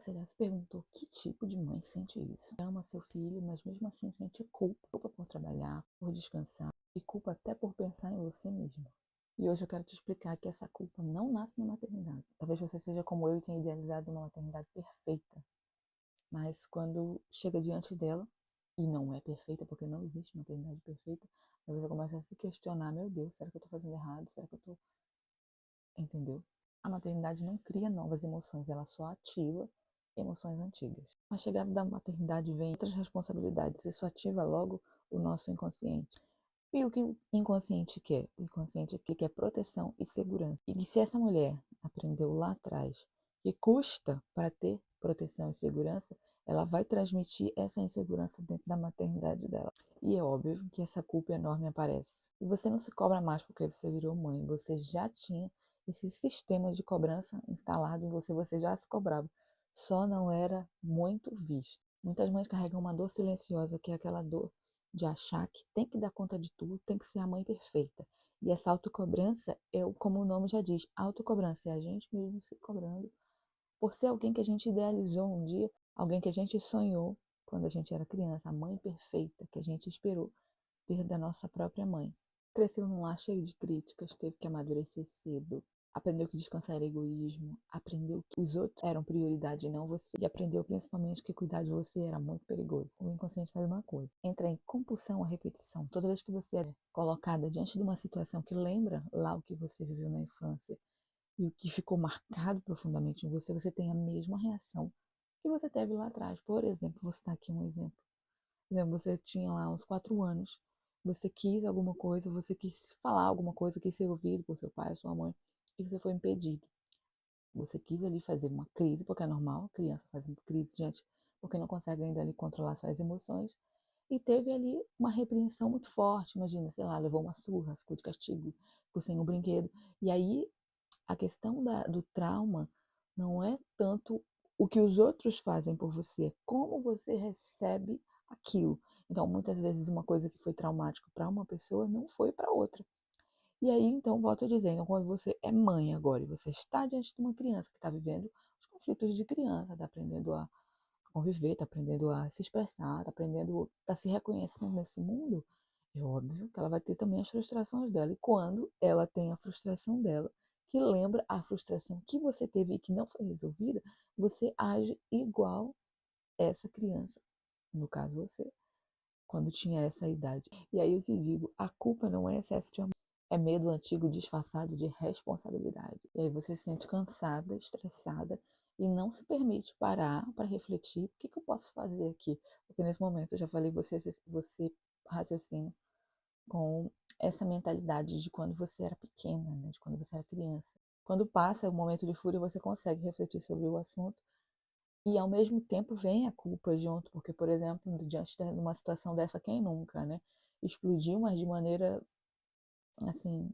Você já se perguntou que tipo de mãe sente isso? Ama seu filho, mas mesmo assim sente culpa. Culpa por trabalhar, por descansar e culpa até por pensar em você mesmo. E hoje eu quero te explicar que essa culpa não nasce na maternidade. Talvez você seja como eu e tenha idealizado uma maternidade perfeita, mas quando chega diante dela, e não é perfeita, porque não existe maternidade perfeita, talvez você comece a se questionar, meu Deus, será que eu estou fazendo errado? Será que eu estou... Entendeu? A maternidade não cria novas emoções, ela só ativa emoções antigas. Com a chegada da maternidade vem outras responsabilidades, isso ativa logo o nosso inconsciente. E o que o inconsciente quer? O inconsciente quer proteção e segurança. E se essa mulher aprendeu lá atrás que custa para ter proteção e segurança, ela vai transmitir essa insegurança dentro da maternidade dela. E é óbvio que essa culpa enorme aparece. E você não se cobra mais porque você virou mãe, você já tinha esse sistema de cobrança instalado em você, você já se cobrava. Só não era muito visto. Muitas mães carregam uma dor silenciosa, que é aquela dor de achar que tem que dar conta de tudo, tem que ser a mãe perfeita. E essa autocobrança é, como o nome já diz, autocobrança é a gente mesmo se cobrando por ser alguém que a gente idealizou um dia, alguém que a gente sonhou quando a gente era criança, a mãe perfeita que a gente esperou ter da nossa própria mãe. Cresceu num lar cheio de críticas, teve que amadurecer cedo, aprendeu que descansar era egoísmo, aprendeu que os outros eram prioridade e não você, e aprendeu principalmente que cuidar de você era muito perigoso. O inconsciente faz uma coisa, entra em compulsão à repetição. Toda vez que você é colocada diante de uma situação que lembra lá o que você viveu na infância e o que ficou marcado profundamente em você, você tem a mesma reação que você teve lá atrás. Por exemplo, vou citar aqui um exemplo. Por exemplo, você tinha lá uns 4 anos, você quis alguma coisa, você quis falar alguma coisa, quis ser ouvido por seu pai, sua mãe, e você foi impedido. Você quis ali fazer uma crise, porque é normal, a criança faz uma crise diante, porque não consegue ainda ali controlar suas emoções, e teve ali uma repreensão muito forte, imagina, sei lá, levou uma surra, ficou de castigo, ficou sem um brinquedo, e aí a questão do trauma não é tanto o que os outros fazem por você, é como você recebe aquilo. Então, muitas vezes, uma coisa que foi traumática para uma pessoa não foi para outra. E aí, então, volto a dizer, então, quando você é mãe agora e você está diante de uma criança que está vivendo os conflitos de criança, está aprendendo a conviver, está aprendendo a se expressar, está aprendendo, está se reconhecendo nesse mundo, é óbvio que ela vai ter também as frustrações dela. E quando ela tem a frustração dela, que lembra a frustração que você teve e que não foi resolvida, você age igual essa criança, no caso você, quando tinha essa idade. E aí eu te digo, a culpa não é excesso de amor, é medo antigo disfarçado de responsabilidade. E aí você se sente cansada, estressada e não se permite parar para refletir, o que, que eu posso fazer aqui? Porque nesse momento eu já falei, você raciocina com essa mentalidade de quando você era pequena, né? De quando você era criança. Quando passa o momento de fúria, você consegue refletir sobre o assunto e ao mesmo tempo vem a culpa junto, porque, por exemplo, diante de uma situação dessa, quem nunca, né? Explodiu, mas de maneira, assim,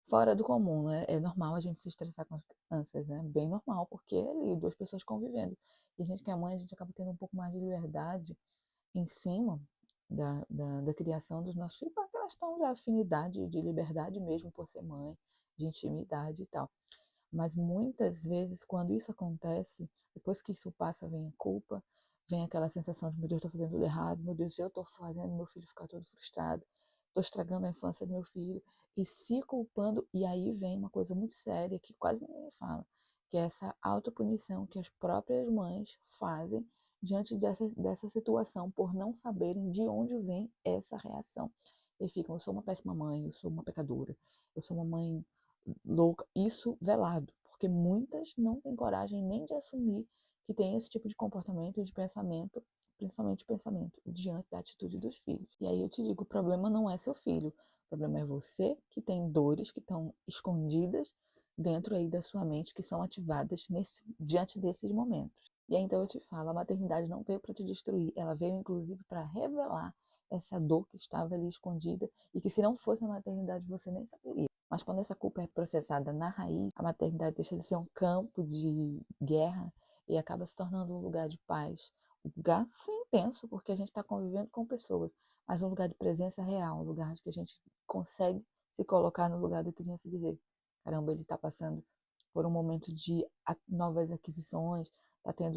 fora do comum, né? É normal a gente se estressar com as crianças, né? Bem normal, porque é ali, duas pessoas convivendo. E a gente que é mãe, a gente acaba tendo um pouco mais de liberdade em cima da criação dos nossos filhos, por aquela questão da afinidade, de liberdade mesmo por ser mãe, de intimidade e tal. Mas muitas vezes, quando isso acontece, depois que isso passa, vem a culpa, vem aquela sensação de, meu Deus, estou fazendo tudo errado, meu Deus, eu estou fazendo meu filho ficar todo frustrado, estou estragando a infância do meu filho, e se culpando, e aí vem uma coisa muito séria que quase ninguém fala, que é essa autopunição que as próprias mães fazem diante dessa situação, por não saberem de onde vem essa reação. E ficam, eu sou uma péssima mãe, eu sou uma pecadora, eu sou uma mãe louca, isso velado, porque muitas não têm coragem nem de assumir que tem esse tipo de comportamento e de pensamento, principalmente o pensamento, diante da atitude dos filhos. E aí eu te digo, o problema não é seu filho, o problema é você que tem dores que estão escondidas dentro aí da sua mente, que são ativadas diante desses momentos. E aí então eu te falo, a maternidade não veio para te destruir, ela veio inclusive para revelar essa dor que estava ali escondida e que se não fosse a maternidade você nem saberia. Mas quando essa culpa é processada na raiz, a maternidade deixa de ser um campo de guerra e acaba se tornando um lugar de paz. Um lugar, sim, intenso, porque a gente está convivendo com pessoas, mas um lugar de presença real, um lugar de que a gente consegue se colocar no lugar da criança e dizer: caramba, ele está passando por um momento de novas aquisições,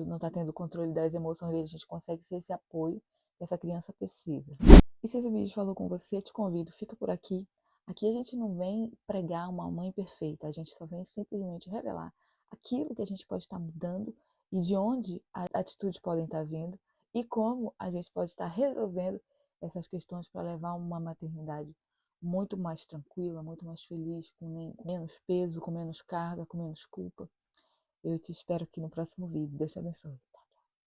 não está tendo controle das emoções dele, a gente consegue ser esse apoio que essa criança precisa. E se esse vídeo falou com você, te convido, fica por aqui. Aqui a gente não vem pregar uma mãe perfeita, a gente só vem simplesmente revelar aquilo que a gente pode estar mudando e de onde as atitudes podem estar vindo e como a gente pode estar resolvendo essas questões para levar uma maternidade muito mais tranquila, muito mais feliz, com menos peso, com menos carga, com menos culpa. Eu te espero aqui no próximo vídeo. Deus te abençoe.